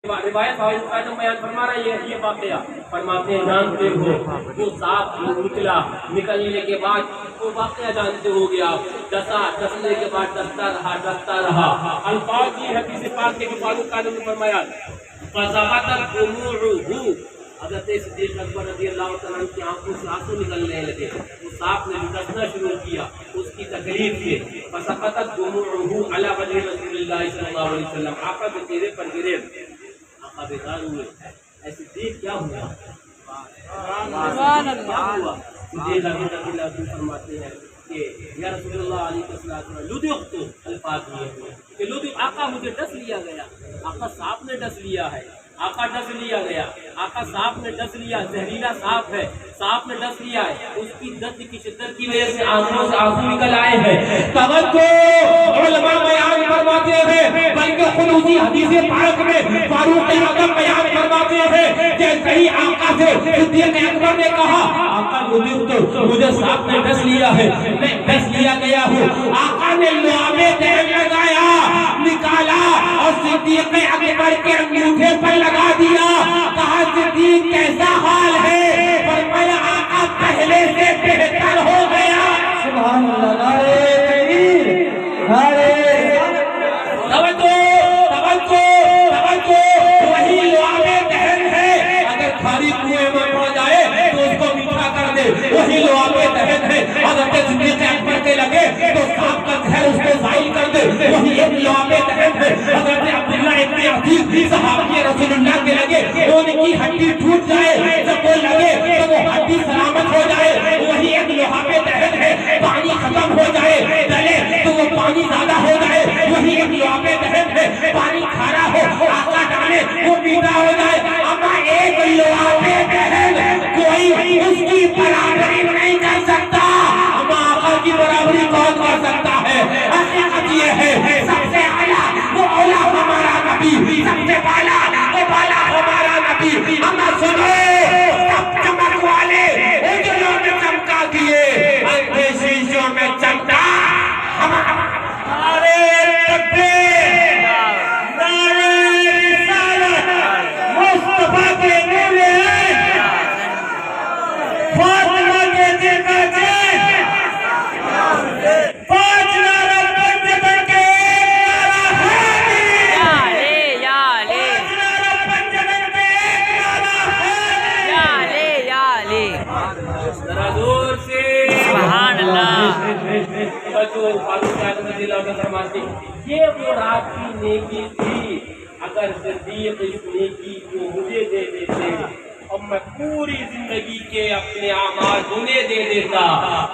روایت بیان فرما رہی ہے یہ واقعہ فرماتے ہیں جانتے ہو وہ سانپ نکلا نکلنے کے بعد وہ واقعہ جانتے ہو گیا ڈسنے کے بعد ڈستا رہا الفاظ یہ حدیث پاک کے فاروق اعظم نے فرمایا فزغت دموعه حضرت صدیق اکبر رضی اللہ تعالیٰ عنہ کی آنکھوں سے آنسو نکلنے لگے وہ سانپ نے ڈسنا شروع کیا اس کی تکلیف سے فسقطت دموعه على وجه رسول اللہ صلی اللہ علیہ وسلم آقا کے چہرے پر گرے آقا بیدار ہوئے ایسے دیکھ کیا ہوا سبحان اللہ صدیق اکبر فرماتے ہیں کہ یا رسول اللہ علیہ وسلم لدغت الفاظ یہ کہ لدغ آقا مجھے ڈس لیا گیا آقا سانپ نے ڈس لیا ہے آقا ڈس لیا گیا آقا سانپ نے ڈس لیا زہریلا سانپ ہے سانپ نے ڈس لیا ہے اس کی درد کی شدت کی وجہ سے آنکھوں سے آنسو نکل آئے ہیں توجہ علماء بیان فرماتے ہیں بلکہ خود اسی حدیث پاک میں فاروق اعظم بیان فرماتے ہیں کہ صحیح آقا سے صدیق اکبر نے کہا آقا مجھے سانپ نے ڈس لیا ہے میں ڈس لیا گیا ہوں آقا نے لعابِ دہن لگایا نکالا اور صدیق اکبر کے انگوٹھے پر لگا دیا کہا صدیق کیسا حال ہے فرمایا آقا پہلے سے بہتر ہو گیا سبحان اللہ نعرہ تکبیر نعرہ توجہ وہی لعابِ دہن ہے اگر کھاری کنویں میں پڑ جائے تو اس کو میٹھا کر دے وہی لعابِ دہن ہے حضرت صدیق اکبر کے لگے تو سانپ کا زہر اس کو زائل کر دے وہی ایک لعابِ دہن ہے حضرت عبداللہ ابن عتیق صحابی رسول اللہ کے لگے ان کی ہڈی ٹوٹ جائے جب وہ لگے تو وہ ہڈی سلامت ہو جائے وہی ایک لعابِ دہن ہے پانی ختم ہو جائے ڈلے تو وہ پانی زیادہ ہو جائے وہی ایک لعابِ دہن ہے پانی کھارا ہو آقا ڈالے وہ میٹھا ہو جائے اما ایک لعابِ دہن کوئی اس کی برابری نہیں کر سکتا اما آقا کی برابری کون کر سکتا ہے حقیقت یہ ہے سب سے اعلیٰ وہ اولا ہمارا نبی سب سے بالا وہ بالا ہمارا نبی اما سنو سب چمک والے اجلوں میں چمکا دیے انگے شیشوں میں چمکا ہمارے تکبیر نعرہ رسالت مصطفیٰ کے نور فاطمہ کے ذکر کے پانچ نعرہ بند بن کے یہ وہ رات کی نیکی تھی اگر صدیق اس نیکی کو مجھے دے دیتے اور میں پوری زندگی کے اپنے اعمال انہیں دے دیتا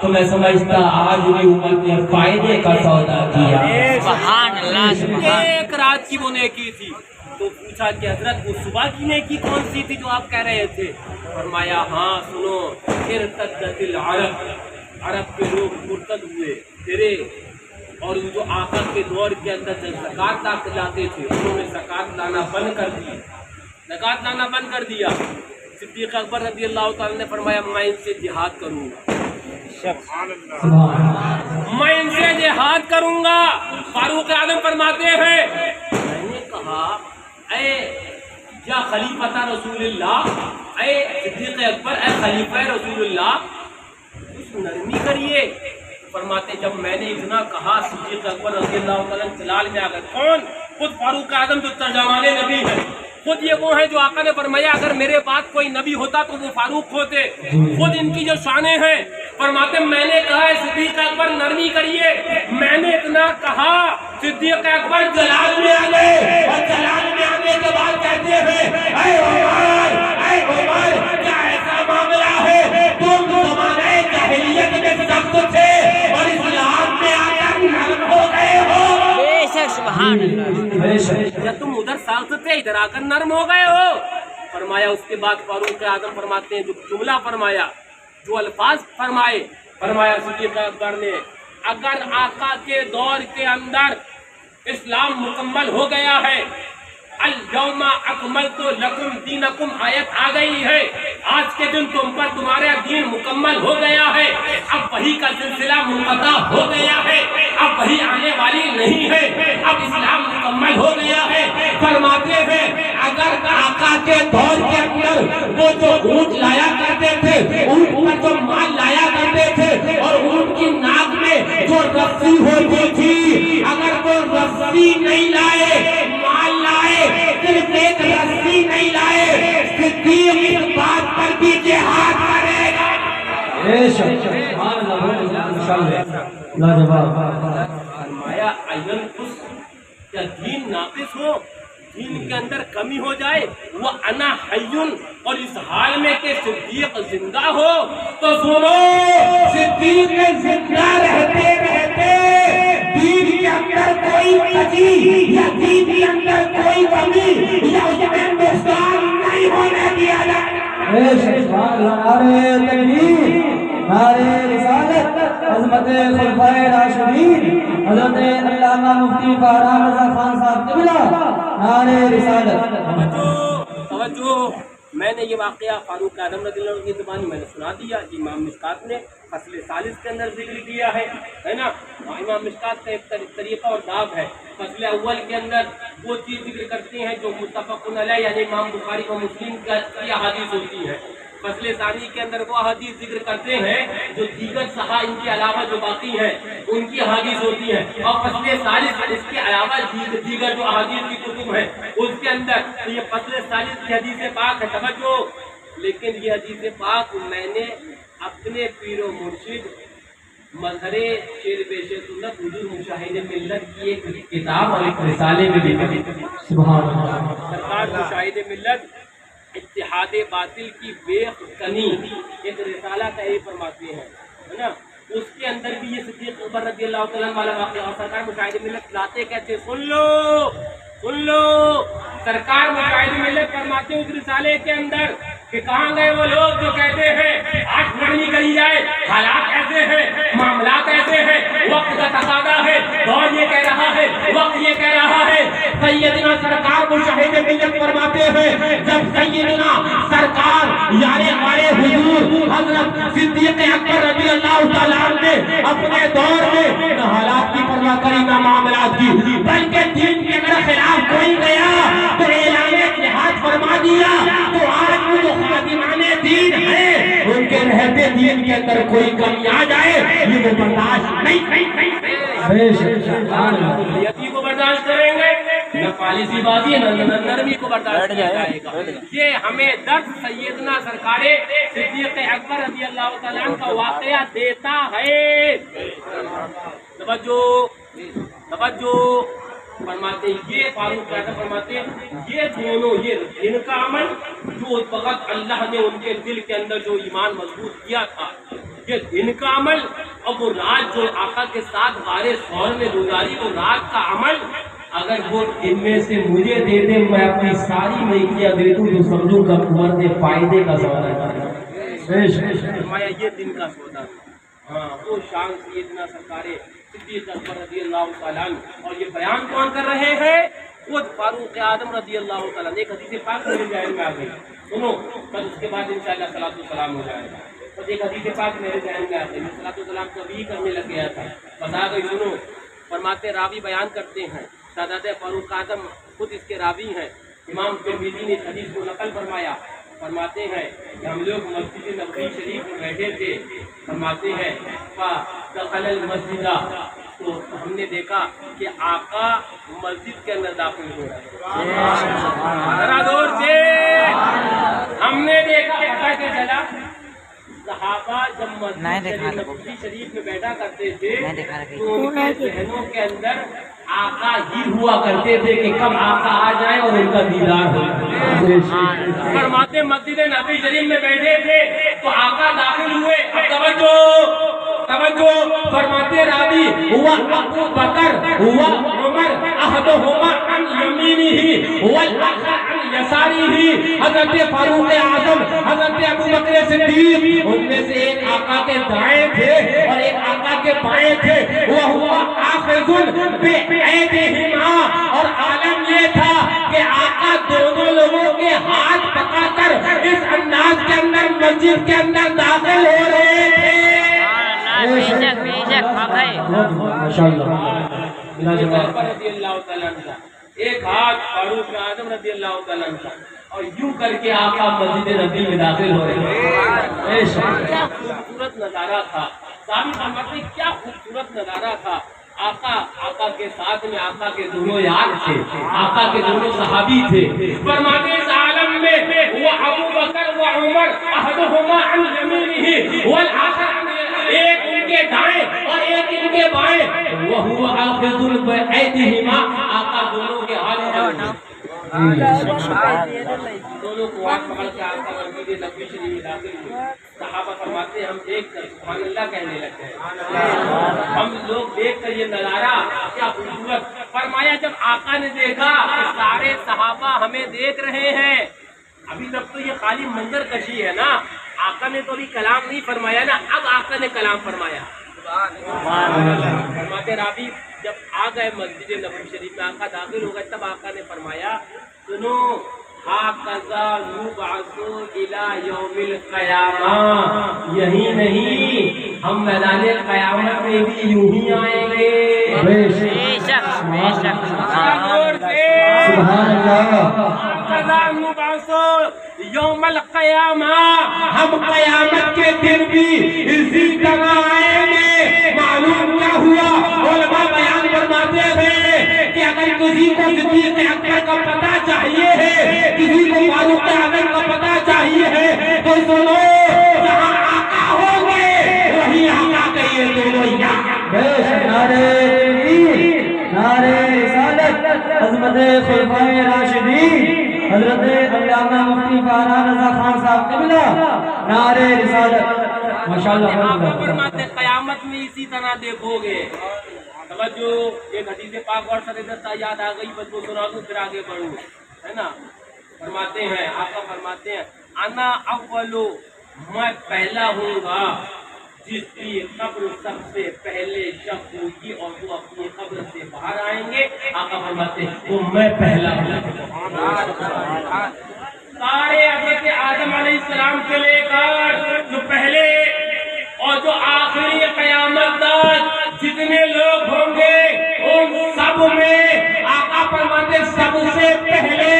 تو میں سمجھتا آج بھی امت نے فائدے کا سودا کیا سبحان اللہ ایک رات کی وہ نیکی تھی تو پوچھا کہ حضرت وہ صبح کی نیکی کون سی تھی جو آپ کہہ رہے تھے فرمایا ہاں سنو ارتدت العرب عرب کے لوگ مرتد ہوئے پھرے اور جو آقا کے دور کے اندر زکوٰۃ لاتے تھے انہوں نے زکوٰۃ لانا بند کر دی زکوٰۃ لانا بند کر دیا صدیق اکبر رضی اللہ تعالیٰ نے فرمایا میں ان سے جہاد کروں گا میں ان سے جہاد کروں گا فاروق اعظم فرماتے ہیں میں نے کہا اے یا خلیفۃ رسول اللہ اے صدیق اکبر اے خلیفہ رسول اللہ کچھ نرمی کریے فرماتے جب میں نے اتنا کہا صدیق اکبر رضی اللہ تعالیٰ جلال میں آ گئے کون خود فاروق اعظم جو ترجمان نبی ہے خود یہ وہ ہیں جو آقا نے فرمایا اگر میرے بعد کوئی نبی ہوتا تو وہ فاروق ہوتے خود ان کی جو شانیں ہیں فرماتے میں نے کہا ہے صدیق اکبر نرمی کریے میں نے اتنا کہا صدیق اکبر جلال میں آ گئے اور جلال میں آنے کے بعد کہتے ہیں اے عمر کیا ایسا معاملہ ہے تم زمانے جاہلیت میں سخت تھے اور اسلام میں آ کر نرم ہو گئے ہو سبحان اللہ جب تم ادھر سخت تھے ادھر آ کر نرم ہو گئے ہو فرمایا اس کے بعد فاروق اعظم فرماتے ہیں جو جملہ فرمایا جو الفاظ فرمایا صدیق اکبر نے اگر آقا کے دور کے اندر اسلام مکمل ہو گیا ہے اليوم اکملت لکم دینکم آیت آ گئی ہے آج کے دن تم پر تمہارا دین مکمل ہو گیا ہے اب وحی کا سلسلہ منقطع ہو گیا ہے اب وحی آنے والی نہیں ہے اب اسلام مکمل ہو گیا ہے فرماتے ہیں اگر کے دور کے اندر وہ جو اونٹ لایا کرتے تھے، اونٹ پر جو مال لایا کرتے تھے، اور اونٹ کی ناک میں جو رسی ہوتی تھی، اگر وہ رسی نہیں لائے، مال لائے، صرف ایک رسی نہیں لائے، صدیق اس بات پر بھی جہاد کرے گا۔ فرمایا ایون کس کیا دین ناقص ہو، دین کے اندر کمی ہو جائے، وہ انا حیون، اور اس حال میں کہ صدیق زندہ ہو تو سنو، صدیق زندہ رہتے رہتے دین کے اندر کوئی کجی یا دین کے اندر کوئی کمی یا اس میں نقصان نہیں ہونے دیا جائے۔ نعرے تکبیر، نعرے رسالت، عظمت خلفائے راشدین، حضرت علامہ مفتی فارغ رضا خان صاحب قبلہ، نعرے رسالت۔ توجہ، میں نے یہ واقعہ فاروق اعظم رضی اللہ عنہ کی زبانی میں نے سنا دیا، امام مشکات نے فصل ثالث کے اندر ذکر کیا ہے نا۔ امام مشکات کا ایک طریقہ اور باب ہے، فصل اول کے اندر وہ چیز ذکر کرتے ہیں جو متفق علیہ یعنی امام بخاری و مسلم کی احادیث ہوتی ہیں، فصل ثانی کے اندر وہ حدیث ذکر کرتے ہیں جو دیگر صحابہ ان کے علاوہ جو باقی ہیں ان کی حدیث ہوتی ہیں، اور فصل ثالث اس کے علاوہ دیگر جو احادیث کی کتب ہیں اس کے اندر یہ فصل ثالث کی حدیث پاک ہے۔ توجہ، لیکن یہ حدیث پاک میں نے اپنے پیر و مرشد مظہر شیر پیش سنت حضور مشاہد ملت کی ایک کتاب اور ایک رسالے میں لکھا ہے۔ سبحان اللہ۔ سرکار مشاہد ملت اتحاد باطل کی بے کنی ایک رسالہ تحریر فرماتے ہیں، ہے نا، اس کے اندر بھی یہ صدیق اکبر رضی اللہ تعالیٰ عنہ والا واقعہ، اور سرکار مشاہد ملت لاتے کہتے سن لو سن لو، سرکار مشاہد ملت فرماتے ہیں اس رسالے کے اندر کہ کہاں گئے وہ لوگ جو کہتے ہیں آج لڑنی کری جائے، حالات ایسے ہیں، معاملات ایسے ہیں، وقت کا تقاضا ہے، دور یہ کہہ رہا ہے، وقت یہ کہہ رہا ہے۔ سیدنا سرکار مشاہد ملت فرماتے ہیں جب سیدنا سرکار یعنی ہمارے حضور حضرت صدیق اکبر رضی اللہ تعالیٰ عنہ نے اپنے دور میں نہ حالات کی پرواہ کری نہ معاملات کی، بلکہ دین کے اگر خلاف کوئی گیا تو اعلان جہاد فرما دیا، تو آج وہ جو خادمان دین ہے ان کے رہتے دین کے اندر کوئی کمی آ جائے یہ وہ برداشت نہیں کو برداشت کریں گے، نہ پالیسی بازی نہ نرمی کو برداشت کیا جائے گا۔ یہ ہمیں درس سیدنا سرکار صدیق اکبر رضی اللہ تعالیٰ عنہ کا واقعہ دیتا ہے۔ توجہ توجہ، فرماتے ہیں یہ فاروق اعظم فرماتے ہیں یہ دونوں، یہ ان کا عمل جو اس وقت اللہ نے ان کے دل کے اندر جو ایمان مضبوط کیا تھا، یہ ان کا عمل، اور وہ رات جو آقا کے ساتھ غار ثور میں گزاری وہ رات کا عمل، اگر وہ ان میں سے مجھے دے دے میں اپنی ساری نیکیاں دے دوں تو سمجھوں گا عمر کے فائدے کا سودا ہے۔ فرمایا یہ دن کا سودا، ہاں وہ شان سیدنا سرکار صدیق اکبر رضی اللہ تعالیٰ عنہ، اور یہ بیان کون کر رہے ہیں؟ خود فاروق اعظم رضی اللہ تعالیٰ عنہ۔ ایک حدیث پاک میرے ذہن میں آ گئی، سنو، بس اس کے بعد انشاءاللہ صلاۃ و سلام ہو جائے گا۔ بس ایک حدیث پاک میرے ذہن میں آ گئی، میں صلاۃ و سلام کبھی کرنے لگ گیا تھا، بس آ گئی، سنو۔ فرماتے راوی بیان کرتے ہیں، سادات فاروق اعظم خود اس کے راوی ہیں، امام ترمذی نے اس حدیث کو نقل فرمایا۔ فرماتے ہیں کہ ہم لوگ مسجد نبوی شریف میں بیٹھے تھے، فرماتے ہیں فدخل المسجد، تو ہم نے دیکھا کہ آقا مسجد کے اندر داخل ہو رہے ہیں، ذرا دور سے ہم نے دیکھا، پتہ کیا چلا؟ صحابہ جب مسجد نبوی شریف میں بیٹھا کرتے تھے تو ان کے ذہنوں کے اندر آقا ہی ہوا کرتے تھے کہ کب آقا آ جائے اور ان کا دیدار ہو۔ فرماتے مسجد نبوی شریف میں بیٹھے تھے تو آقا داخل ہوئے، اب توجہ توجہ، فرماتے راوی ہوا ابو بکر ہوا عمر احدہما عن یمینہ والآخر عن یسارہ، حضرت فاروق اعظم حضرت ابو بکر صدیق ان میں سے ایک آقا کے دائیں تھے اور ایک آقا کے بائیں تھے، وہ ہوا آخذ بایدیہما، اور عالم یہ تھا کہ آقا دونوں لوگوں کے ہاتھ پکڑ کر اس انداز کے اندر مسجد کے اندر داخل ہو رہے تھے۔ ایک ہاتھ فاروق اعظم رضی اللہ تعالیٰ عنہ، اور یوں کر کے آقا مسجد نبی میں داخل ہو رہے ہیں۔ کیا خوبصورت نظارہ تھا، صحابی فرماتے ہیں کیا خوبصورت نظارہ تھا۔ آقا کے ساتھ میں آقا کے دونوں یار تھے، آقا کے دونوں صحابی تھے۔ فرماتے اس عالم میں وہ ابو بکر و عمر احدہما عن یمینہ والآخر ایک ان کے دائیں اور ایک ان کے بائیں، وہو آخذ بأیدیہما، آقا دونوں کے ہاتھ دونوں کو ہاتھ پکڑ کے آقا مسجد نبوی شریف میں داخل ہوئے۔ صحابہ فرماتے ہیں ہم دیکھ کر سبحان اللہ کہنے لگے ہیں، ہم لوگ دیکھ کر یہ نظارہ کیا خوبصورت۔ فرمایا جب آقا نے دیکھا کہ سارے صحابہ ہمیں دیکھ رہے ہیں، ابھی تک تو یہ خالی منظر کشی ہے نا، آقا نے تو ابھی کلام نہیں فرمایا نا، اب آقا نے کلام فرمایا۔ فرماتے رابی جب آ گئے مسجد نبوی شریف میں، آقا داخل ہو گئے، تب آقا نے فرمایا سنو ہاکذا یبعث الی یوم القیامہ، یہی نہیں ہم میدان قیامت میں بھی یوں ہی آئیں گے۔ بے شک بے شک سبحان اللہ۔ ہاکذا یبعث یوم القیامہ، ہم قیامت کے دن بھی اسی طرح آئیں گے۔ معلوم کیا ہوا؟ علماء بیان فرماتے ہیں کہ اگر کسی کو صدیق اکبر کا پتہ چاہیے ہے، کسی کو فاروق اعظم کا پتہ چاہیے ہے، تو سنو جہاں آقا ہوں گے وہی آقا کے یہ دونوں یار۔ بے شک نعرہ تکبیر، نعرہ رسالت، عظمت خلفائے راشدین حضرت علامہ مفتی فارغ رضا خان صاحب قبلہ، نعرہ رسالت ماشاءاللہ۔ آقا فرماتے قیامت میں اسی طرح دیکھو گے۔ توجہ، ایک حدیث پاک اور سردستا یاد آ گئی، بس وہ سنا دوں پھر آگے بڑھوں، ہے نا۔ فرماتے ہیں آقا فرماتے ہیں انا اولو، میں پہلا ہوں گا جس کی قبر سب سے پہلے شب ہوگی اور وہ اپنی قبر سے باہر آئیں گے۔ آقا فرماتے ہیں وہ میں پہلا ہوں۔ سارے حضرت آدم علیہ السلام سے لے کر جو پہلے اور جو آخری قیامت تک جتنے لوگ ہوں گے ان سب میں آقا فرماتے سب سے پہلے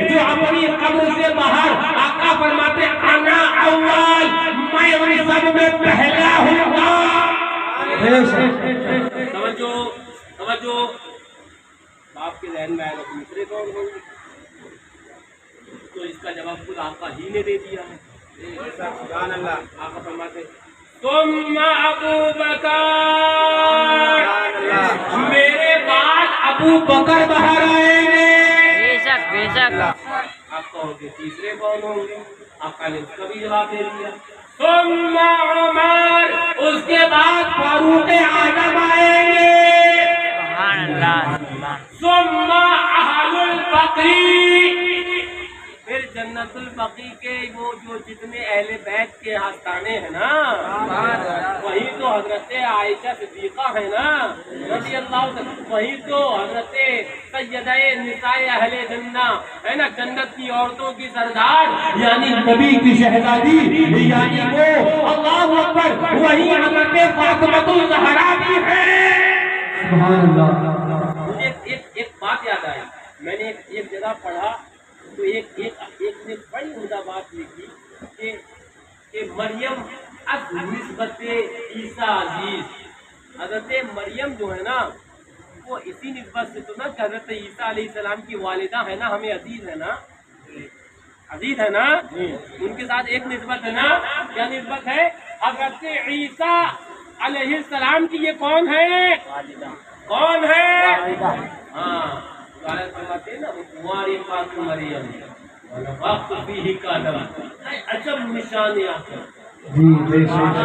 جو اپنی قبر سے باہر، آقا فرماتے انا اول، میں ان سب میں پہلا ہوں گا۔ توجہ توجہ، آپ کے ذہن میں آئے گا دوسرے کون ہوں گے، تو اس کا جواب خود آقا ہی نے دے دیا ہے۔ سبحان اللہ۔ آقا فرماتے ثم ابو بکر، میرے بعد ابو بکر باہر آئیں گے۔ بے شک بے شک۔ آپ کہو گے تیسرے کون ہوں گے؟ آقا نے اس کا بھی جواب دے دیا۔ ثم عمر، اس کے بعد فاروق اعظم آئیں گے۔ سبحان اللہ۔ ثم اہل البقیع، پھر جنت البقیع کے وہ جو جتنے اہل بیت کے آستانے ہیں نا، وہی تو حضرت عائشہ صدیقہ ہے نا رضی اللہ عنہ، وہی تو حضرت سیدہ نساء اہل جنہ ہے نا، جنت کی عورتوں کی سردار یعنی نبی کی شہزادی، یعنی وہ اللہ اکبر وہی حضرت فاطمہ الزہرا بھی ہے۔ سبحان اللہ۔ مجھے ایک بات یاد آئی، میں نے ایک جگہ پڑھا تو ایک نے بڑی عمدہ بات لکھی کہ مریم از نسبت عیسیٰ عزیز، حضرت مریم جو ہے نا وہ اسی نسبت سے تو نا کہ حضرت عیسیٰ علیہ السلام کی والدہ ہے نا، ہمیں عزیز ہے نا، عزیز ہے نا، ان کے ساتھ ایک نسبت ہے نا۔ کیا نسبت ہے؟ حضرت عیسیٰ علیہ السلام کی یہ کون ہے؟ کون ہے؟ ہاں فرماتے ہیں نا ہماری پاک مریم وقت فیہ قدم، عجب نشان آخر، جی بے شک۔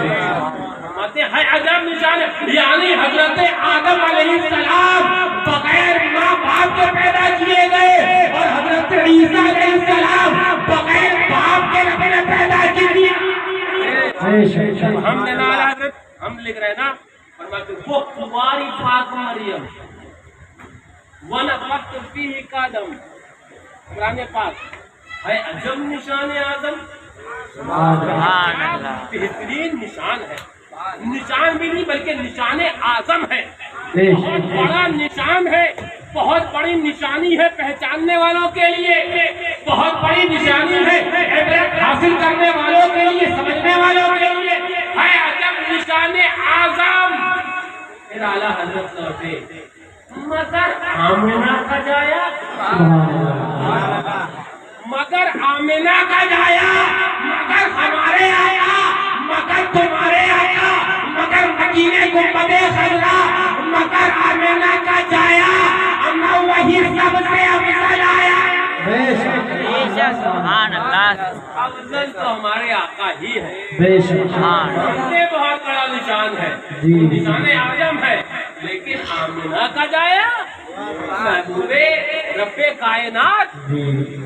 فرماتے ہیں عجب نشان، یعنی حضرت آدم علیہ السلام بغیر ماں باپ کے پیدا کیے گئے اور حضرت عیسیٰ علیہ السلام بغیر باپ کے رب نے پیدا کیے۔ ہم نے نعرہ حضرت ہم لکھ رہے ہیں نا، فرماتے ہیں وہ ہماری پاک مریم وَنَفَخْتُ فِيهِ قَدَمْ، قرآن پاک ہے عجب نشان اعظم، سبحان اللہ۔ بہترین نشان ہے، نشان بھی نہیں بلکہ نشان اعظم ہے، بہت بڑا نشان ہے، بہت بڑی نشانی ہے پہچاننے والوں کے لیے، بہت بڑی نشانی پھر اعلیٰ حضرت لوٹے مگر آمنہ کا جایا، مگر آمنہ کا جایا، مگر ہمارے آیا، مگر تمہارے آیا، مگر مدینے گنبد خضرا، مگر آمنہ کا جایا، اللہ وہی سب سے افضل آیا۔ بے شک سبحان اللہ، افضل تو ہمارے آقا ہی ہے، بے شک سبحان اللہ، یہ بہت بڑا نشان ہے، جی نشان اعظم ہے، لیکن آمنہ کا جایا محبوب رب کائنات جی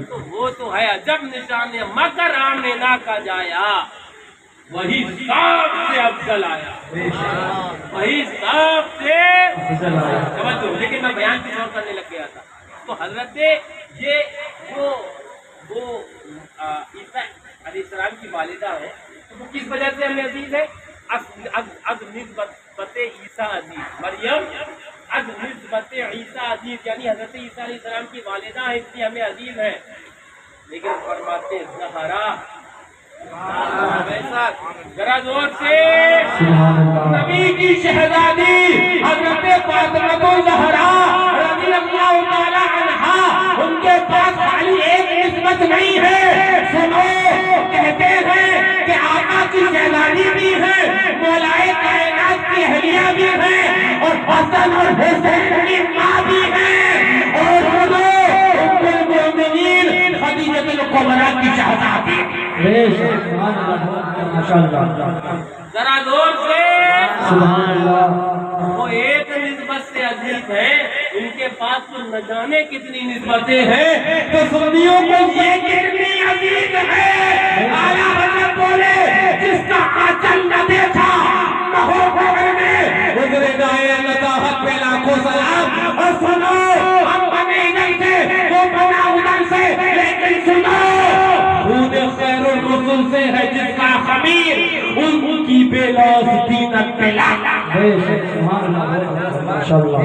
تو وہ تو ہے عجب نشان ہے، مگر آمنہ کا جایا وہی سب سے افضل آیا، بے شک وہی سب سے افضل آیا۔ توجہ، لیکن میں بیان کی طور کرنے لگ گیا تھا۔ تو حضرت یہ وہ عیسیٰ علیہ السلام کی والدہ ہے، تو وہ کس وجہ سے ہمیں عزیز ہے؟ از نسبت عیسیٰ عزیز، مریم از نسبت عیسیٰ عزیز، یعنی حضرت عیسیٰ علیہ السلام کی والدہ ہے، اس لیے ہمیں عزیز ہے۔ لیکن فرماتے زہرا، ذرا زور سے، سبحان اللہ، نبی کی شہزادی حضرت فاطمہ الزہرا رضی اللہ تعالی عنہا، ان کے پاس خالی ایک نسبت نہیں ہے، سنو، کہتے ہیں کہ آقا کی شہزادی بھی ہے، مولائے کائنات کی اہلیہ بھی ہے، اور حسن اور حسین کی ماں بھی ہے، اور سنو، ام المؤمنین خدیجہ الکبریٰ کی شہزادی۔ بے شک سبحان اللہ، ماشاء اللہ، ذرا زور سے، سبحان اللہ، وہ ایک نسبت سے عزیز ہے، ان کے پاس تو نہ جانے کتنی نسبتیں ہیں، تو سنیوں کو یہ کتنی عزیز ہے۔ اعلیٰ حضرت بولے جس کا آنچل نہ دیکھا محبوب نے گزرے گائے لطافت پہ لاکھوں سلام، اور سنو ہم بنے ادھر سے وہ بنا ادھر سے، لیکن سنو خود خیر الرسل سے ہے جس کا خمیر ان کی بے لوث دینت پہ لالا۔ بے شک سبحان اللہ، ماشاء اللہ،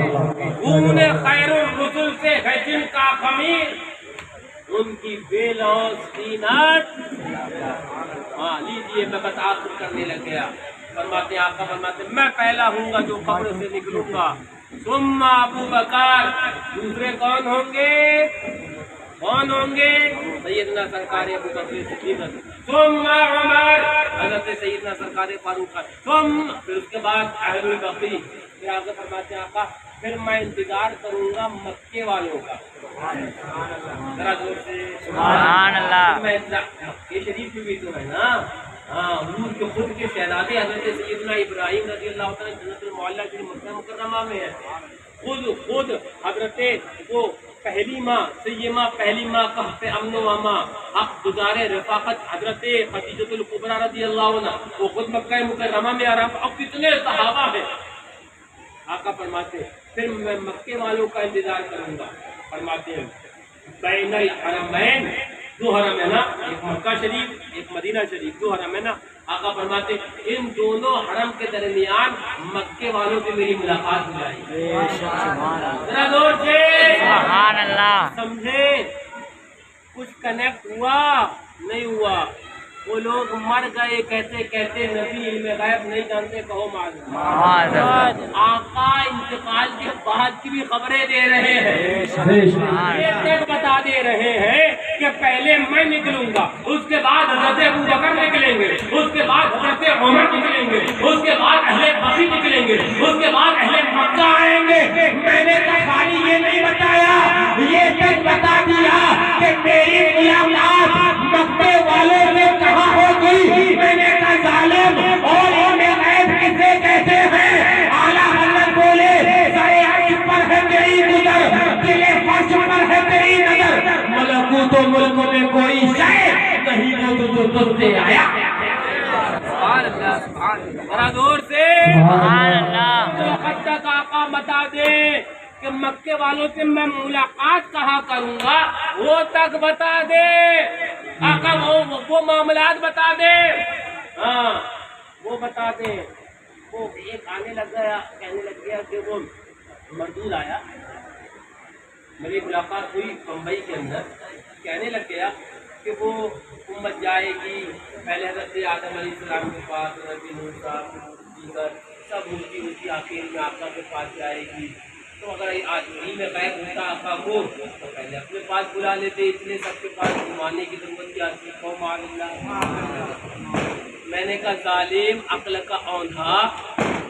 خون خیر الرسل سے ہے جن کا خمیر ان کی بے لوث دینت۔ ہاں لیجئے، میں بس آخر کرنے لگ گیا۔ فرماتے ہیں آقا، فرماتے ہیں میں پہلا ہوں گا جو قبر سے نکلوں گا، ثم ابو بکر، دوسرے کون ہوں گے؟ کون ہوں گے؟ سیدنا سرکار ابو بکر صدیق، ثم عمر، حضرت سیدنا سرکار فاروق، پھر اس کے بعد اہل البقیع، پھر آگے فرماتے ہیں آقا پھر میں انتظار کروں گا مکے والوں کا۔ ذرا زور سے سبحان اللہ، مکے شریف بھی تو ہے نا، ہاں حضور کے خود کے شہزادے حضرت سیدنا ابراہیم رضی اللہ تعالیٰ جنت المعلیٰ جو مکہ مکرمہ میں ہے، خود حضرت وہ پہلی ماں سیمہ، پہلی ماں کہف امن و امان، حق گزار رفاقت حضرت خدیجہ الکبریٰ رضی اللہ عنہ، وہ خود مکہ مکرمہ میں آرام، اور کتنے صحابہ ہیں۔ آقا فرماتے ہیں پھر میں مکے والوں کا انتظار کروں گا۔ فرماتے ہیں بین الحرمین، دو حرم ہے نا، ایک مکہ شریف ایک مدینہ شریف، دو حرم ہے نا۔ آقا فرماتے ہیں ان دونوں حرم کے درمیان مکے والوں سے میری ملاقات ہو جائے گی۔ ذرا زور سے سبحان اللہ، سمجھے، کچھ کنیکٹ ہوا نہیں ہوا؟ وہ لوگ مر گئے کہتے کہتے نبی علم غیب نہیں جانتے، کہو معذرت۔ معذرت، آقا انتقال کے بعد کی بھی خبریں دے رہے ہیں، بے شک یہ تک بتا دے رہے ہیں کہ پہلے میں نکلوں گا، اس کے بعد حضرت ابو بکر نکلیں گے، اس کے بعد حضرت عمر نکلیں گے، اس کے بعد اہل بقیع نکلیں گے، اس کے بعد اہل مکہ آئیں گے۔ میں نے تو خالی یہ نہیں بتایا، یہ تک بتا دیا کہ میری ملاقات مکے والوں سے کہاں ہوگی۔ میں نے کہا ظالم اور علم غیب کسے کہتے ہیں؟ اعلیٰ حضرت بولے سرے عرش پر ہے تیری نظر، دل فرش پر ہے تیری نظر، ملکوت و ملک میں کوئی شے نہیں وہ تو تجھ سے آیا۔ ذرا زور سے سبحان اللہ، وقت تک آقا بتا دے کہ مکے والوں سے میں ملاقات کہاں کروں گا، وہ تک بتا دے آقا، وہ معاملات بتا دے، ہاں وہ بتا دے۔ وہ ایک آنے لگ گیا، کہنے لگ گیا کہ وہ مردود آیا، میری ملاقات ہوئی بمبئی کے اندر، کہنے لگ گیا کہ وہ امت جائے گی پہلے حضرت آدم علیہ السلام کے پاس، حضرت موسیٰ دیگر سب ہوتی ہوتی آخر میں آقا کے پاس جائے گی. تو اگر آدمی میں غیب ہوتا آقا کو تو پہلے اپنے پاس بلا لیتے، اتنے سب کے پاس گھمانے کی ضرورت کیا تھی؟ قوم اللہ. میں نے کہا ظالم عقل کا اوندھا،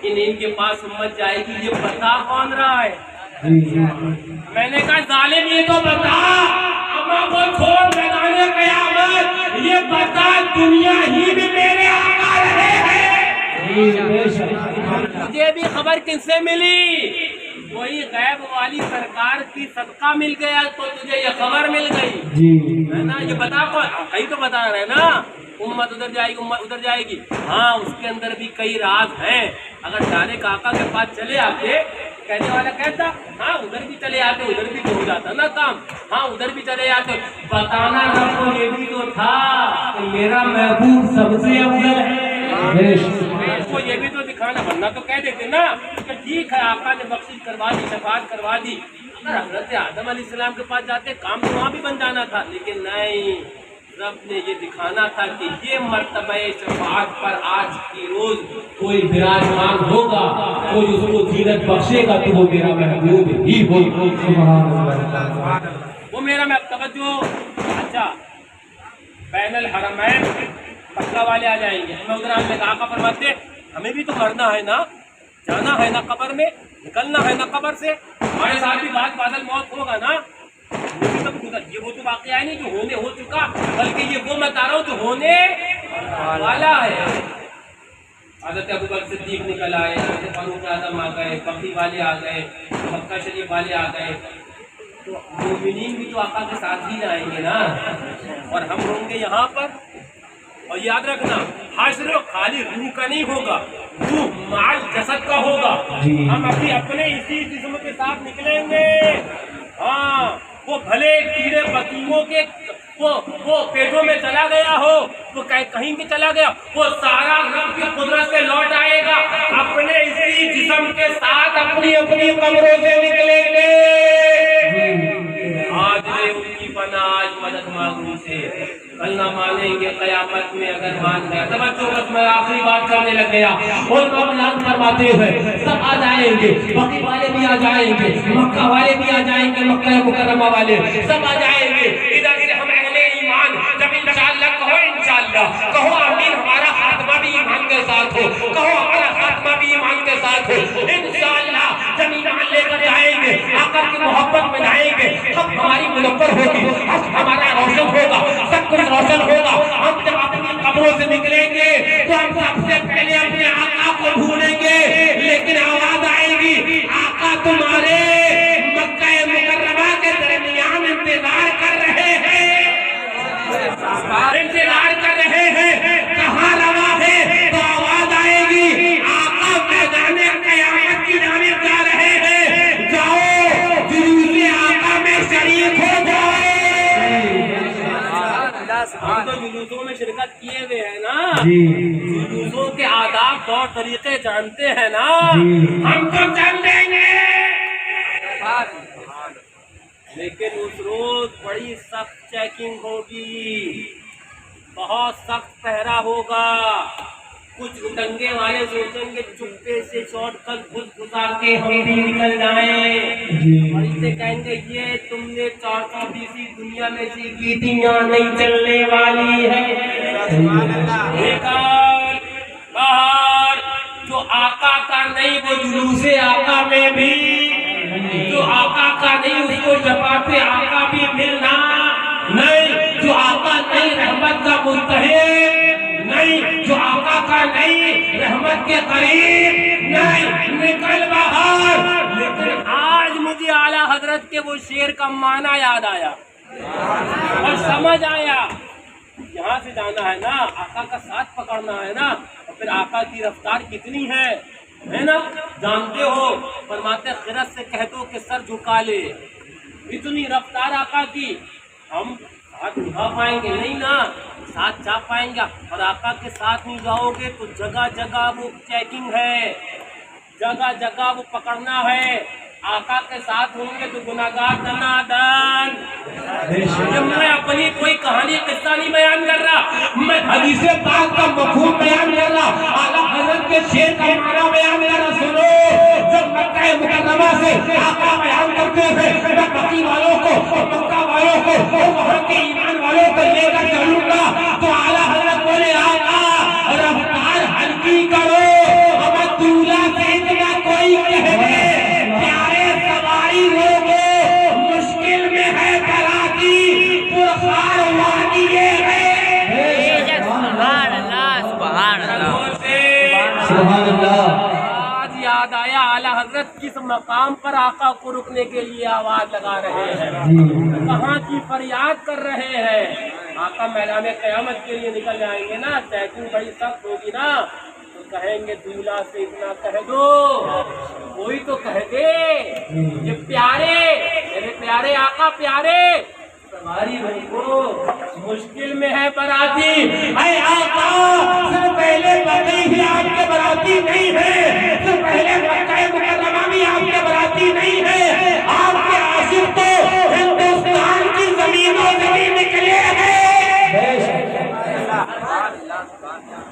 ان کے پاس امت جائے گی، یہ بتا کون رہا ہے؟ میں نے کہا ظالم یہ تو بتا، اما کو چھوڑ میدان قیامت، یہ بتا دنیا ہی میں میرے آقا رہے ہیں. مجھے بھی خبر کن سے ملی؟ وہی غیب والی سرکار کی صدقہ مل گیا تو تجھے یہ خبر مل گئی ہے نا. یہ بتا کون؟ کئی تو بتا رہے نا، امت ادھر جائے گی، امت ادھر جائے گی. ہاں اس کے اندر بھی کئی راز ہیں. اگر ڈائریکٹ آقا کے پاس چلے آتے، کہنے والا کہتا ہاں ادھر بھی چلے آتے، ادھر بھی تو ہو جاتا نا کام. ہاں ادھر بھی چلے آتے، بتانا نہ تو یہ بھی تو تھا کہ میرا محبوب سب سے افضل ہے. کو یہ بھی تو دکھانا، ورنہ تو کہہ دیتے نا کہ ٹھیک ہے آقا نے بخشش کروا دی، شفاعت کروا دی. اگر حضرت آدم علیہ السلام کے پاس جاتے کام تو وہاں بھی بن جانا تھا، لیکن نہیں، رب نے یہ دکھانا تھا کہ یہ مرتبہ شفاعت پر آج کی روز کوئی براجمان ہوگا، کوئی اس کو زینت بخشے گا تو وہ میرا محبوب ہی ہوگا. وہ میرا توجہ. اچھا بین الحرمین مکہ والے آ جائیں گے، ہمیں ادھر آنے کا آقا فرماتے ہمیں بھی تو مرنا ہے نا، جانا ہے نا قبر میں، نکلنا ہے نا قبر سے، ہمارے ساتھ بھی بعد بادل موت ہوگا نا. یہ وہ تو واقعہ ہے نہیں جو ہونے ہو چکا، بلکہ یہ وہ میں بتا رہا ہوں جو ہونے والا ہے. حضرت ابوبکر صدیق نکل آئے، حضرت فاروق اعظم آ گئے، بقی والے آ گئے، مکہ شریف والے آ گئے. تو مومنین بھی تو آقا کے ساتھ ہی آئیں گے نا، اور ہم ہوں گے یہاں پر. اور یاد رکھنا حشر خالی روح کا نہیں ہوگا، روح مال جسد کا ہوگا. ہم اپنے اسی جسم کے ساتھ نکلیں گے. ہاں وہ بھلے کیڑے پتنگوں کے وہ پیٹوں میں چلا گیا ہو، وہ کہیں بھی چلا گیا، وہ سارا رب کی قدرت سے لوٹ آئے گا. اپنے اسی جسم کے ساتھ اپنی اپنی قبروں سے نکلیں گے. آج لے ان کی پناہ، آج مدد مانگوں سے، کل نہ مانیں گے قیامت میں اگر مان گیا. توجہ بس میں آخری بات کرنے لگ گیا. اور اعلان فرماتے ہیں سب آ جائیں گے، بقی والے بھی آ جائیں گے، مکہ والے بھی آ جائیں گے، مکہ مکرمہ والے سب آ جائیں گے. ادھر ہم اہل ایمان جب انشاءاللہ کہو، انشاءاللہ کہو آمین، ہمارا خاتمہ بھی ایمان کے ساتھ ہو، کہو ہمارا خاتمہ بھی ایمان کے ساتھ ہو. انشاءاللہ جب ایمان لے کر جائیں گے، آقا کی محبت میں جائیں گے، سب ہماری منور ہوگی، ہمارا روشن ہوگا، سب کچھ روشن ہوگا. ہم جب اپنی قبروں سے نکلیں گے تو ہم سب سے پہلے اپنے آقا کو ڈھونڈیں گے، لیکن آواز آئے گی آقا تمہارے مکہ مکرمہ کے درمیان انتظار کر رہے ہیں، انتظار کر رہے ہیں، کہاں روا ہے؟ تو آواز آئے گی آقا میدان قیامت کی جانب جا رہے ہیں، جاؤ جلوس آقا میں شریک ہو جاؤ. ہم تو جلوسوں میں شرکت کیے ہوئے ہیں نا، جلوسوں کے آداب اور طریقے جانتے ہیں نا، ہم تو جان لیں گے. لیکن اس روز بڑی سخت چیکنگ ہوگی، بہت سخت پہرا ہوگا. کچھ ڈنگے والے سوچیں گے چپے سے شارٹ کٹ گھس گھسا کے ہم بھی نکل جائیں، اور اسے کہیں گے یہ تم نے 420 دنیا میں سیکھی تھی، یہاں نہیں چلنے والی ہے. نکال باہر، جو آقا کا نہیں وہ جلوس آقا میں بھی، جو آقا کا نہیں اس کو شفاعت آقا بھی ملنا نہیں، جو آقا نہیں رحمت کا مستحق نہیں، جو آقا کا نہیں رحمت کے قریب نہیں، نکل باہر. لیکن آج مجھے اعلیٰ حضرت کے وہ شعر کا معنی یاد آیا اور سمجھ آیا. یہاں سے جانا ہے نا، آقا کا ساتھ پکڑنا ہے نا، اور پھر آقا کی رفتار کتنی ہے نا جانتے ہو. فرماتے خرد سے کہہ دو کہ سر جھکا لے، اتنی رفتار آقا کی. ہم ساتھ نبھا پائیں گے نہیں نا، ساتھ جا پائیں گے. اور آقا کے ساتھ نہیں جاؤ گے تو جگہ جگہ وہ چیکنگ ہے، جگہ جگہ وہ پکڑنا ہے. آقا کے ساتھ ہوں گے تو گناہگار دنادن. میں اپنی کوئی کہانی قصہ نہیں بیان کر رہا، میں حدیث پاک کا مفہوم بیان کر رہا. اعلیٰ حضرت کے اس شیر کا معنی بیان کرنا سنو. جب مکہ مکرمہ سے آقا بیان کرتے تھے میں بقی والوں کو اور مکہ والوں کو اور وہاں کے ایمان والوں کو لے کر چلوں گا تو اعلیٰ حضرت بولے آقا رفتار ہلکی کرو. اب دولہا سے اتنا کوئی کہہ دے پیارے سواری روکو مشکل میں ہے براتی پرخار وادی ہے. سبحان اللہ سبحان اللہ سبحان اللہ. آج یاد آیا اعلیٰ حضرت کس مقام پر آقا کو رکنے کے لیے آواز لگا رہے ہیں, کہاں کی فریاد کر رہے ہیں. آقا میدان قیامت کے لیے نکل جائیں گے نا, چیکنگ بڑی سخت ہوگی نا, تو کہیں گے دولہا سے اتنا کہہ دو, کوئی تو کہہ دے یہ پیارے میرے پیارے آقا پیارے سواری روکو مشکل میں ہے براتی. اے آقا سب پہلے بقی بھی آپ کے براتی نہیں ہے, سب پہلے مکہ مکرمہ بھی آپ کے براتی نہیں ہے. آپ کے عاشق تو ہندوستان کی زمینوں زمین نکلے ہیں.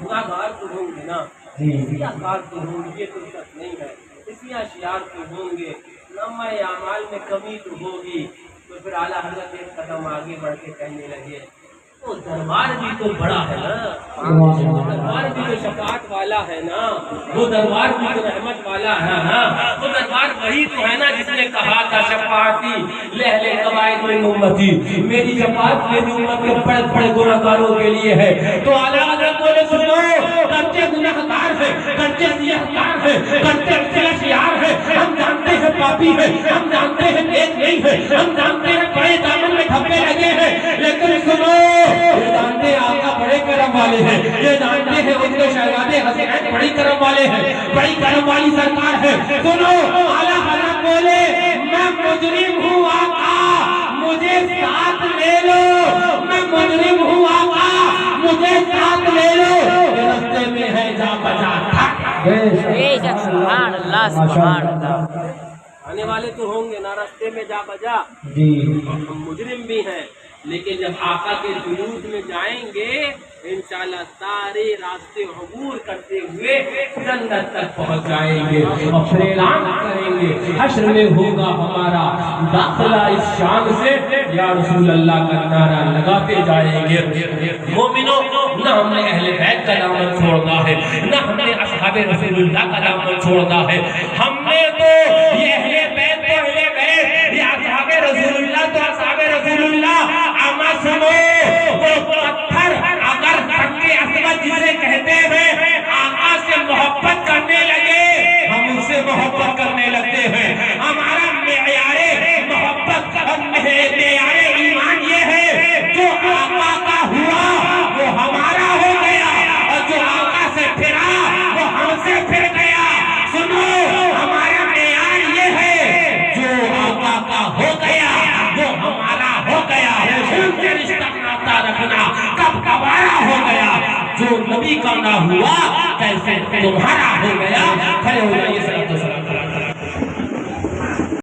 گناہگار تو ہوں گے نا, کار تو ہوں گے, یہ تو سچ نہیں ہے. اسی اشیار تو ہوں گے, نامہ اعمال میں کمی تو ہوگی. تو پھر اعلیٰ حضرت ایک قدم آگے بڑھ کے کہنے لگے وہ دربار بھی تو بڑا ہے نا, وہ دربار بھی تو شفاعت والا ہے نا, وہ دربار بھی تو رحمت والا ہے نا, وہ دربار وہی تو ہے نا جس نے کہا تھا شفاعتی لہلے قواعد میں امتی, میری شفاعت میری امت کے بڑے بڑے گناہگاروں کے لیے ہے. تو اعلیٰ حضرت بولے سنو گرچہ گناہگار ہے, گرچہ سیاہکار ہے, گرچہ سیاہشیار ہے, ہم جانتے ہیں پاپی ہے, ہم جانتے ہیں نیک نہیں ہے, ہم جانتے ہیں بڑے دامن میں دھبے لگے ہیں, لیکن سنو یہ جانتے آقا بڑے کرم والے ہیں, یہ جانتے ہیں ان کے شہزادے حسین بڑی کرم والے ہیں, بڑی کرم والی سرکار ہے. سنو اعلیٰ حضرت بولے میں مجرم ہوں آقا مجھے ساتھ لے لو, میں مجرم ہوں آقا مجھے ساتھ لے لو, یہ رستے میں ہے جا بجا تھا. سبحان اللہ سبحان اللہ. آنے والے تو ہوں گے نا رستے میں جا بجا, ہم مجرم بھی ہیں, لیکن جب آقا کے جلوس میں جائیں گے انشاءاللہ سارے راستے عبور کرتے ہوئے جنت تک پہنچ جائیں گے اور پھر اعلان کریں گے حشر میں ہوگا ہمارا داخلہ اس شان سے یا رسول اللہ کا نعرہ لگاتے جائیں گے. مومنوں نہ ہم نے اہل بیت کا دامن چھوڑنا ہے, نہ ہم نے اصحاب رسول اللہ کا دامن چھوڑنا ہے. ہم نے تو یہ اہل بیت تو اہل بیت, یہ اصحاب رسول اللہ تو اصحاب رسول اللہ. اما سنو وہ پتھر اگر سنگ اسود جسے کہتے ہیں آقا سے محبت کرنے لگے ہم ان سے محبت کرنے لگتے ہیں. ہمارا معیار محبت معیار ایمان یہ ہے جو آقا کا ہوا وہ ہمارا ہو گیا, اور جو آقا سے پھرا وہ ہم سے پھر گیا. سنو ہمارا معیار یہ ہے جو آقا کا ہو گیا وہ ہمارا ہو گیا. ان سے رشتہ ناتا رکھنا کب گوارا ہو گیا, جو نبی کا نہ ہوا کیسے تمہارا ہو گیا. کھڑے ہو جائیے.